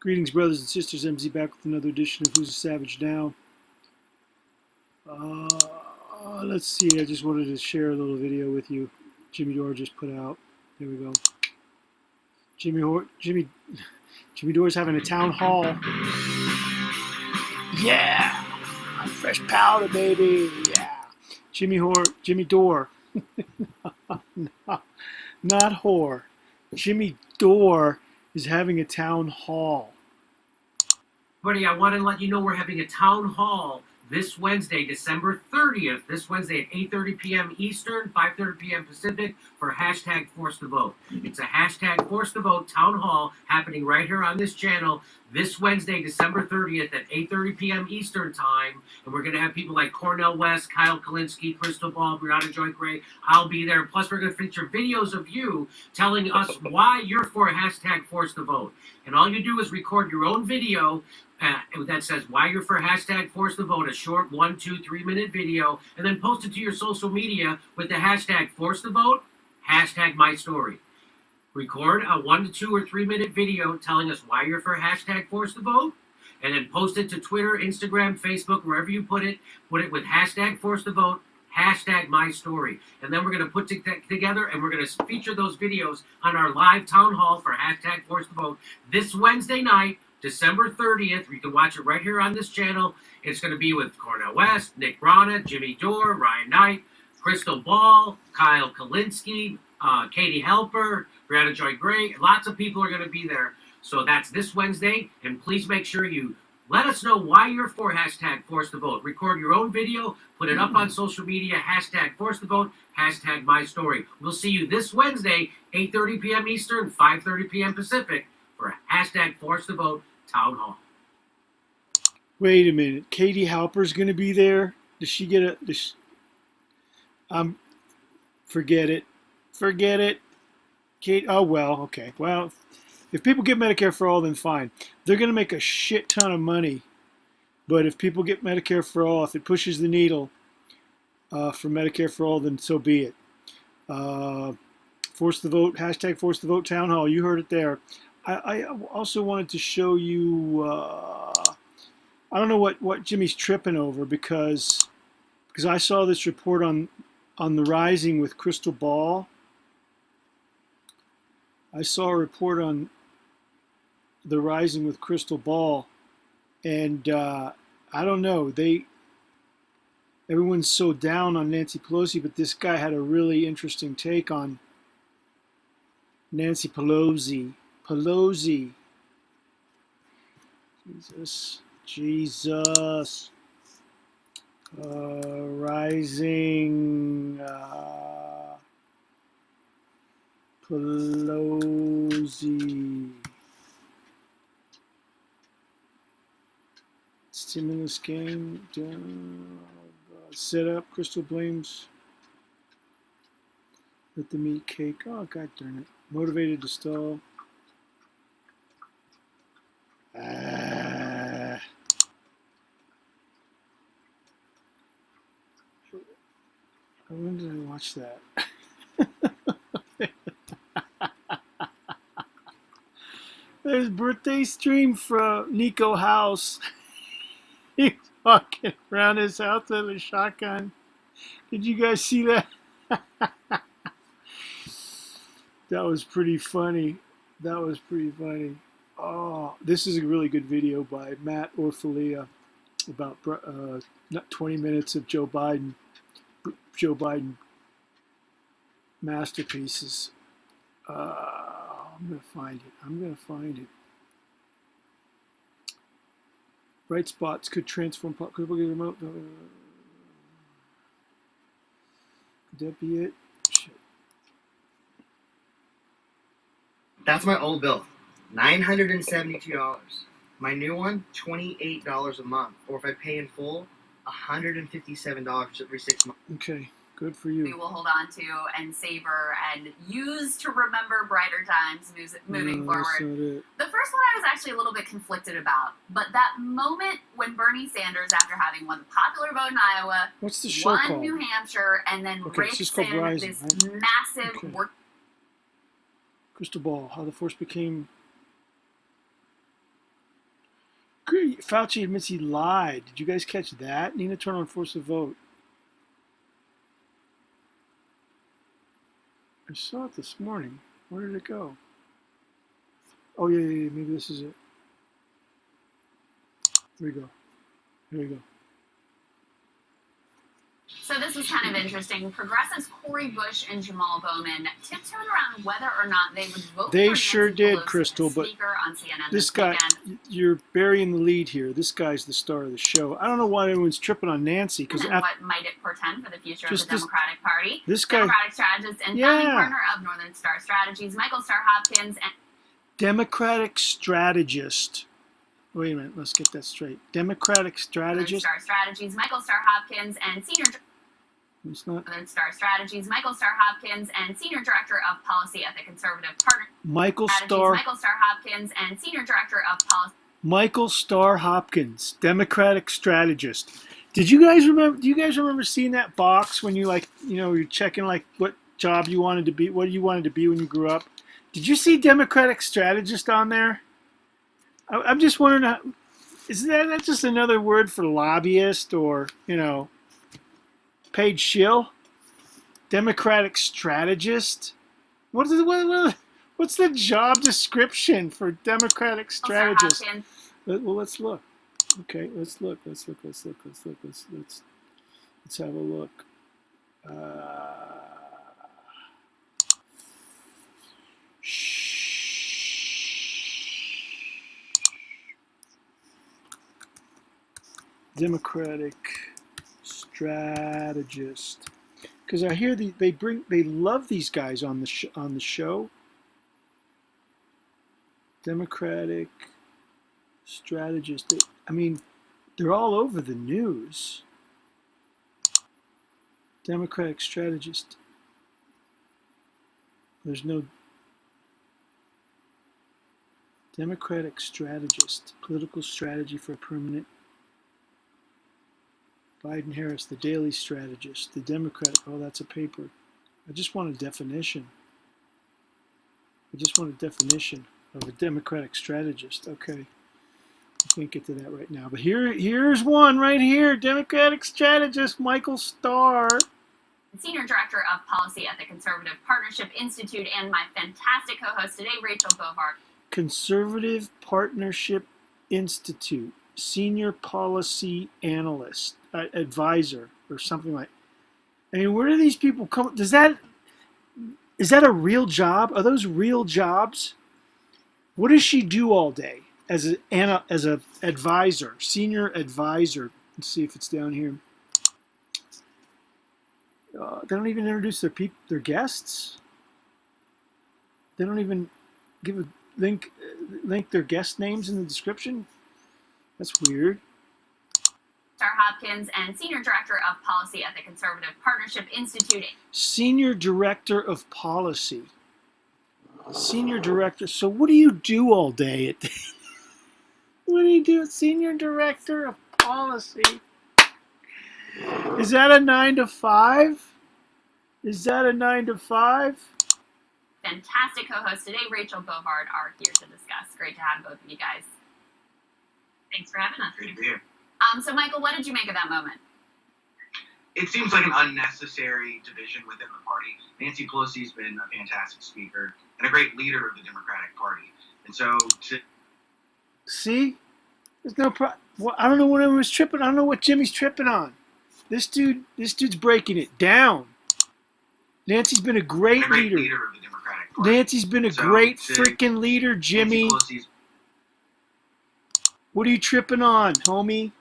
Greetings, brothers and sisters. MZ back with another edition of Who's a Savage Now. Let's see. I just wanted to share a little video with you. Jimmy Dore just put out. There we go. Jimmy Dore's having a town hall. Yeah, fresh powder, baby. Yeah, Jimmy Dore, not whore. Jimmy Dore is having a town hall. Buddy, I want to let you know we're having a town hall this Wednesday, December 30th, this Wednesday at 8:30 p.m. Eastern, 5:30 p.m. Pacific for hashtag Force the Vote. It's a hashtag Force the Vote town hall happening right here on this channel this Wednesday, December 30th at 8:30 p.m. Eastern time. And we're going to have people like Cornel West, Kyle Kalinske, Crystal Ball, Brianna Joy Gray. I'll be there. Plus, we're going to feature videos of you telling us why you're for hashtag Force the Vote. And all you do is record your own video that says why you're for hashtag Force the Vote, a short 1, 2, 3 minute video, and then post it to your social media with the hashtag Force the Vote, hashtag my story. Record a 1 to 2 or 3 minute video telling us why you're for hashtag Force the Vote, and then post it to Twitter, Instagram, Facebook, wherever you put it with hashtag Force the Vote, hashtag my story. And then we're going to put together and we're going to feature those videos on our live town hall for hashtag Force the Vote this Wednesday night, December 30th. You can watch it right here on this channel. It's going to be with Cornel West, Nick Brana, Jimmy Dore, Ryan Knight, Crystal Ball, Kyle Kalinske, Katie Helper, Brianna Joy Gray. Lots of people are going to be there. So that's this Wednesday. And please make sure you let us know why you're for hashtag Force the Vote. Record your own video, put it up on social media, hashtag Force the Vote, hashtag my story. We'll see you this Wednesday, 8:30 p.m. Eastern, 5:30 p.m. Pacific for hashtag Force the Vote town hall. Wait a minute. Katie Halper's going to be there? Does she get a... Forget it. Forget it. Kate. Oh, well, okay. Well, if people get Medicare for all, then fine. They're going to make a shit ton of money. But if people get Medicare for all, if it pushes the needle for Medicare for all, then so be it. Force the Vote, hashtag Force the Vote town hall. You heard it there. I also wanted to show you, I don't know what Jimmy's tripping over because I saw this report on the Rising with Crystal Ball. I saw a report on the Rising with Crystal Ball, and I don't know, everyone's so down on Nancy Pelosi, but this guy had a really interesting take on Nancy Pelosi. Jesus. Rising Pelosi. Stimulus game. Set up. Crystal blames. Let them eat cake. Oh, God darn it. Motivated to stall. When did I watch that? There's birthday stream from Nico House. He's walking around his house with a shotgun. Did you guys see that? That was pretty funny. That was pretty funny. Oh, this is a really good video by Matt Orfalia about 20 minutes of Joe Biden masterpieces. I'm going to find it. Bright spots could transform pop. Could that be it? Shit. That's my old bill, $972. My new one, $28 a month. Or if I pay in full, $157 every 6 months. Okay, good for you. We will hold on to and savor and use to remember brighter times moving forward. The first one I was actually a little bit conflicted about, but that moment when Bernie Sanders, after having won the popular vote in Iowa, what's the show won called? New Hampshire, and then rakes in Rising, this right? massive work. Crystal Ball, how the force became Fauci admits he lied. Did you guys catch that? Nina Turner forced a vote. I saw it this morning. Where did it go? Oh, yeah. Maybe this is it. Here we go. Here we go. So this was kind of interesting. Progressives Cori Bush and Jamal Bowman tiptoed around whether or not they would vote They for sure Nancy did, Pelosi Crystal, as but Speaker on CNN this this guy, weekend. you're burying the lead here. This guy's the star of the show. I don't know why everyone's tripping on Nancy. And what might it portend for the future of the Democratic Party? This guy, Democratic strategist and founding partner of Northern Star Strategies, Michael Starr Hopkins. And Democratic strategist. Wait a minute, let's get that straight. Democratic strategist. Northern Star Strategies, Michael Starr Hopkins, and Senior It's not. Northern Star Strategies, Michael Starr Hopkins, and Senior Director of Policy at the Conservative Partner. Michael Strategies, Starr. Michael Starr Hopkins, and Senior Director of Policy. Michael Starr Hopkins, Democratic strategist. Did you guys remember? Do you guys remember seeing that box when you you're checking what job you wanted to be, what you wanted to be when you grew up? Did you see Democratic strategist on there? I'm just wondering, is that just another word for lobbyist or paid shill? Democratic strategist. What's the job description for Democratic strategist? Well, let's look. Okay, let's look. Let's have a look. Democratic strategist. Because I hear they love these guys on the show. Democratic strategist. They're all over the news. Democratic strategist. There's no Democratic strategist. Political strategy for a permanent. Biden-Harris, the Daily Strategist, the Democratic. Oh, that's a paper. I just want a definition. Of a Democratic strategist. Okay. I can't get to that right now. But here's one right here. Democratic strategist Michael Starr. Senior Director of Policy at the Conservative Partnership Institute, and my fantastic co-host today, Rachel Bovard. Conservative Partnership Institute. Senior Policy Analyst. Advisor or something like. Where do these people come? Is that a real job? Are those real jobs? What does she do all day as a advisor, senior advisor? Let's see if it's down here. They don't even introduce their guests. They don't even give a link their guest names in the description. That's weird. Starr Hopkins, and Senior Director of Policy at the Conservative Partnership Institute. Senior Director of Policy. Senior Director. So what do you do all day? What do you do? Senior Director of Policy. Is that a 9 to 5? Fantastic co-host today, Rachel Bovard, are here to discuss. Great to have both of you guys. Thanks for having us. Great to be here. So, Michael, what did you make of that moment? It seems like an unnecessary division within the party. Nancy Pelosi's been a fantastic speaker and a great leader of the Democratic Party. And so see, there's no problem. Well, I don't know what everyone's tripping. I don't know what Jimmy's tripping on. This dude's breaking it down. Nancy's been a great leader. Of the Democratic Party. Nancy's been a great freaking leader, Jimmy. What are you tripping on, homie?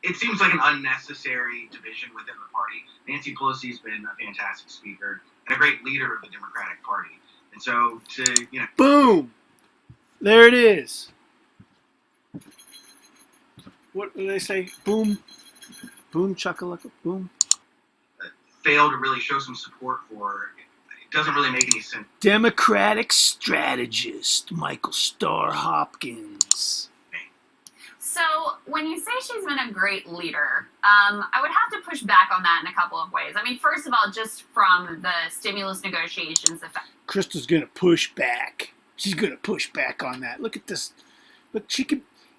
It seems like an unnecessary division within the party. Nancy Pelosi's been a fantastic speaker and a great leader of the Democratic Party. And so boom! There it is. What do they say? Boom. Boom, chakalaka, boom. Fail to really show some support for it doesn't really make any sense. Democratic strategist Michael Starr Hopkins. So, when you say she's been a great leader, I would have to push back on that in a couple of ways. First of all, just from the stimulus negotiations. Crystal's going to push back. She's going to push back on that. Look at this. Look,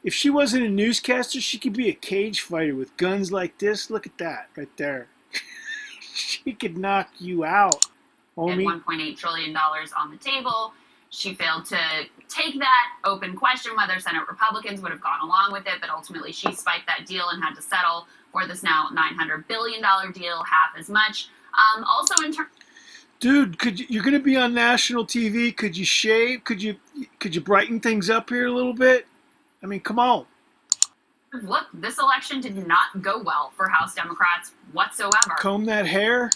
If she wasn't a newscaster, she could be a cage fighter with guns like this. Look at that right there. She could knock you out, And homie. $1.8 trillion on the table. She failed to take that open question whether Senate Republicans would have gone along with it, but ultimately she spiked that deal and had to settle for this now $900 billion deal, half as much. Also, in terms, Dude, you're gonna be on national TV? Could you shave? Could you brighten things up here a little bit? I mean, come on. look, this election did not go well for House Democrats whatsoever. Comb that hair.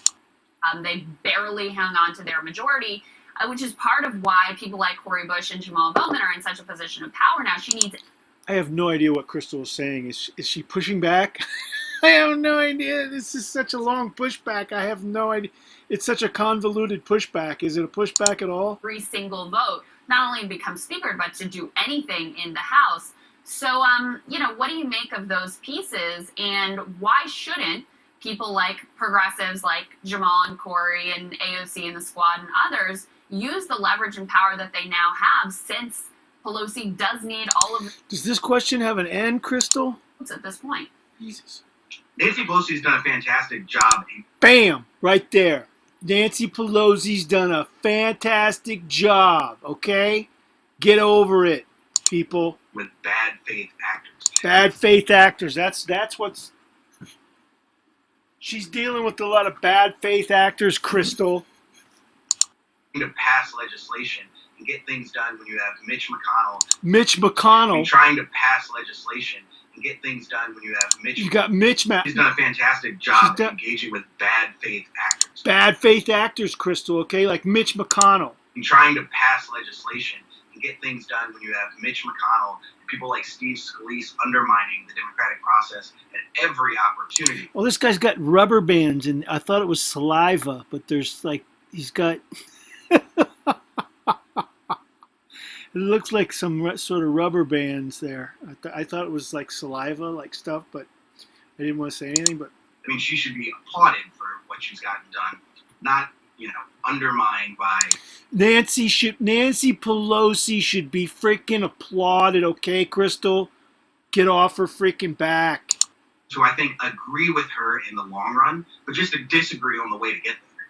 They barely hung on to their majority, which is part of why people like Cori Bush and Jamal Bowman are in such a position of power now. She needs. I have no idea what Crystal is saying. Is she pushing back? I have no idea. This is such a long pushback. I have no idea. It's such a convoluted pushback. Is it a pushback at all? Every single vote, not only to become speaker, but to do anything in the House. So, what do you make of those pieces, and why shouldn't people like progressives like Jamal and Cori and AOC and the squad and others use the leverage and power that they now have, since Pelosi does need all of Does this question have an end, Crystal? the at this point? Jesus. Nancy Pelosi's done a fantastic job Bam! Right there. Nancy Pelosi's done a fantastic job, okay? Get over it, people. with bad faith actors. Bad faith actors. That's what's... She's dealing with a lot of bad faith actors, Crystal. To pass legislation and get things done when you have Mitch McConnell. trying to pass legislation and get things done when you have You got Mitch He's done a fantastic job She's done- engaging with bad faith actors. Bad faith actors, Crystal, okay? Like Mitch McConnell. And trying to pass legislation and get things done when you have Mitch McConnell and people like Steve Scalise undermining the democratic process at every opportunity. Well, this guy's got rubber bands, and I thought it was saliva, but there's like, he's got... It looks like some sort of rubber bands there. I thought it was like saliva, like stuff, but I didn't want to say anything. But I mean, she should be applauded for what she's gotten done, not, undermined by. Nancy Pelosi should be freaking applauded, okay, Crystal? Get off her freaking back. So I think agree with her in the long run, but just to disagree on the way to get there.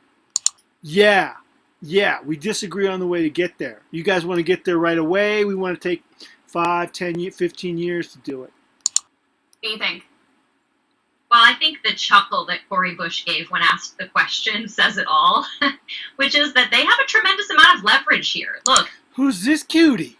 Yeah, we disagree on the way to get there. You guys want to get there right away. We want to take 5, 10, 15 years to do it. What do you think? Well, I think the chuckle that Cori Bush gave when asked the question says it all, which is that they have a tremendous amount of leverage here. Look, Who's this cutie?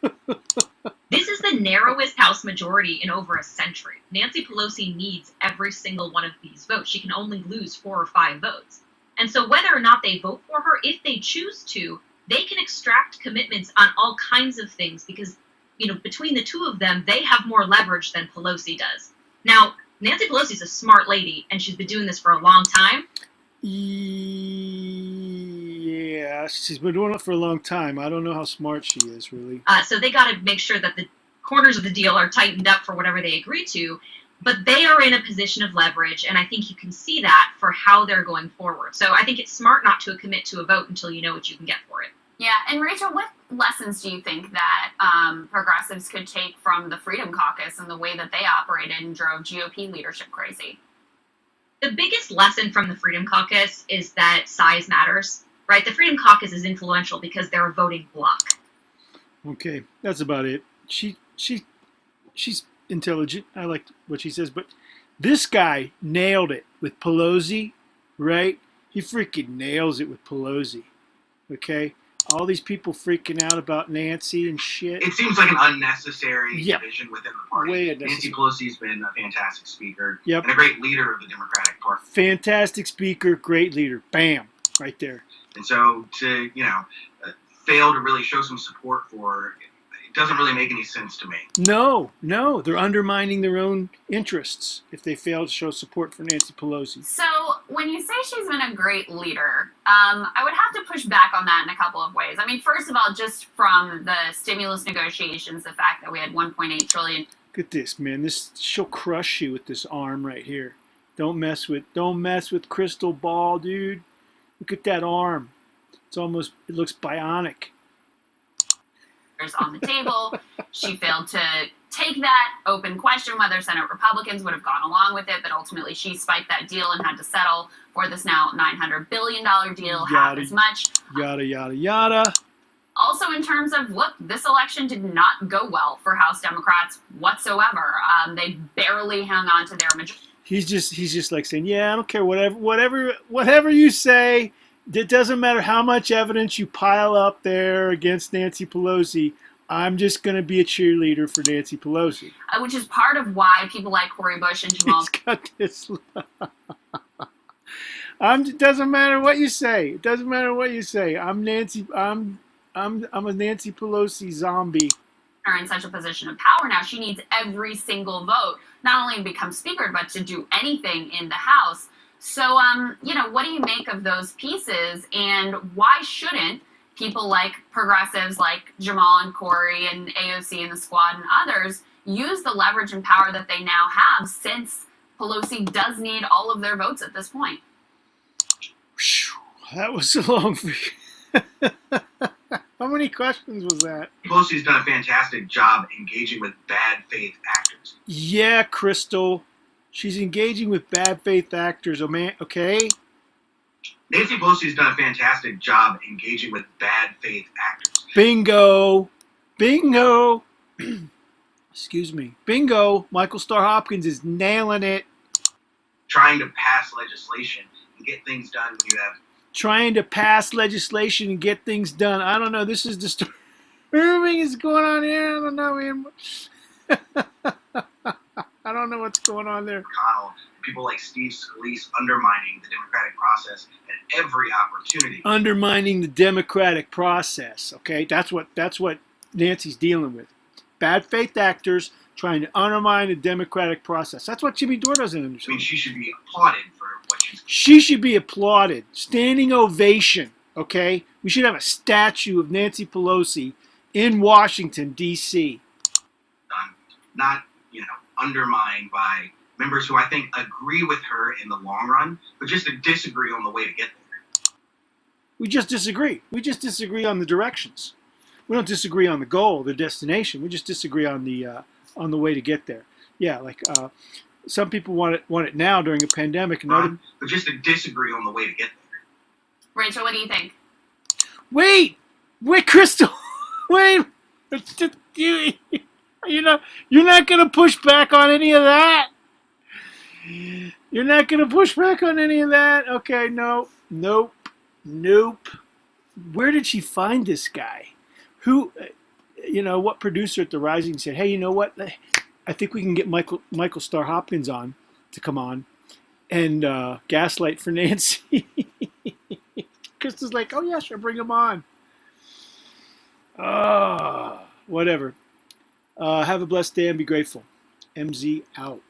this is the narrowest House majority in over a century. Nancy Pelosi needs every single one of these votes. She can only lose 4 or 5 votes. And so whether or not they vote for her, if they choose to, they can extract commitments on all kinds of things because, between the two of them, they have more leverage than Pelosi does. Now, Nancy Pelosi's a smart lady, and she's been doing this for a long time. Yeah, she's been doing it for a long time. I don't know how smart she is, really. So they got to make sure that the corners of the deal are tightened up for whatever they agree to. But they are in a position of leverage, and I think you can see that for how they're going forward. So I think it's smart not to commit to a vote until you know what you can get for it. Yeah, and Rachel, what lessons do you think that progressives could take from the Freedom Caucus and the way that they operated and drove GOP leadership crazy? The biggest lesson from the Freedom Caucus is that size matters, right? The Freedom Caucus is influential because they're a voting bloc. Okay, that's about it. She's intelligent. I like what she says, but this guy nailed it with Pelosi, right? He freaking nails it with Pelosi. Okay? All these people freaking out about Nancy and shit. It seems like an unnecessary Yep. division within the party. Way Nancy unnecessary. Pelosi's been a fantastic speaker Yep. and a great leader of the Democratic Party. Fantastic speaker, great leader. Bam. Right there. And so to, fail to really show some support for her, it doesn't really make any sense to me. No. They're undermining their own interests if they fail to show support for Nancy Pelosi. So when you say she's been a great leader, I would have to push back on that in a couple of ways. I mean, first of all, just from the stimulus negotiations, the fact that we had $1.8 trillion. Look at this, man. She'll crush you with this arm right here. Don't mess with Crystal Ball, dude. Look at that arm. It looks bionic. On the table. She failed to take that. Open question whether Senate Republicans would have gone along with it, but ultimately she spiked that deal and had to settle for this now $900 billion deal, half as much. Yada, yada, yada. Also, in terms of, look, this election did not go well for House Democrats whatsoever. They barely hung on to their majority. He's just like saying, yeah, I don't care, whatever you say. It doesn't matter how much evidence you pile up there against Nancy Pelosi. I'm just going to be a cheerleader for Nancy Pelosi. Which is part of why people like Cori Bush and Jamal. He's got this. It doesn't matter what you say. It doesn't matter what you say. I'm a Nancy Pelosi zombie. Are in such a position of power now. She needs every single vote, not only to become speaker, but to do anything in the House. So, what do you make of those pieces, and why shouldn't people like progressives like Jamal and Cori and AOC and the squad and others use the leverage and power that they now have, since Pelosi does need all of their votes at this point? That was a long. How many questions was that? Pelosi's done a fantastic job engaging with bad faith actors. Yeah, Crystal. She's engaging with bad faith actors. Oh, man. Okay. Nancy Pelosi's done a fantastic job engaging with bad faith actors. Bingo. Bingo. Excuse me. Bingo. Michael Starr Hopkins is nailing it. Trying to pass legislation and get things done when you have. Trying to pass legislation and get things done. I don't know. This is disturbing. Is going on here. I don't know, man. I don't know what's going on there. McConnell, people like Steve Scalise undermining the democratic process at every opportunity. Undermining the democratic process. Okay, that's what Nancy's dealing with. Bad faith actors trying to undermine the democratic process. That's what Jimmy Dore doesn't understand. I mean, she should be applauded for what she's. She should be applauded. Standing ovation. Okay, we should have a statue of Nancy Pelosi in Washington D.C. Done, not undermined by members who I think agree with her in the long run, but just disagree on the way to get there. We just disagree. We just disagree on the directions. We don't disagree on the goal, the destination. We just disagree on the way to get there. Yeah, like some people want it now during a pandemic, and other. But just disagree on the way to get there. Rachel, what do you think? Wait, Crystal, wait. You're not going to push back on any of that. You're not going to push back on any of that. Okay, no, nope. Where did she find this guy? Who, what producer at The Rising said, hey, you know what? I think we can get Michael Starr Hopkins on to come on and gaslight for Nancy. Krista's like, oh yeah, sure, bring him on. Whatever. Have a blessed day and be grateful. MZ out.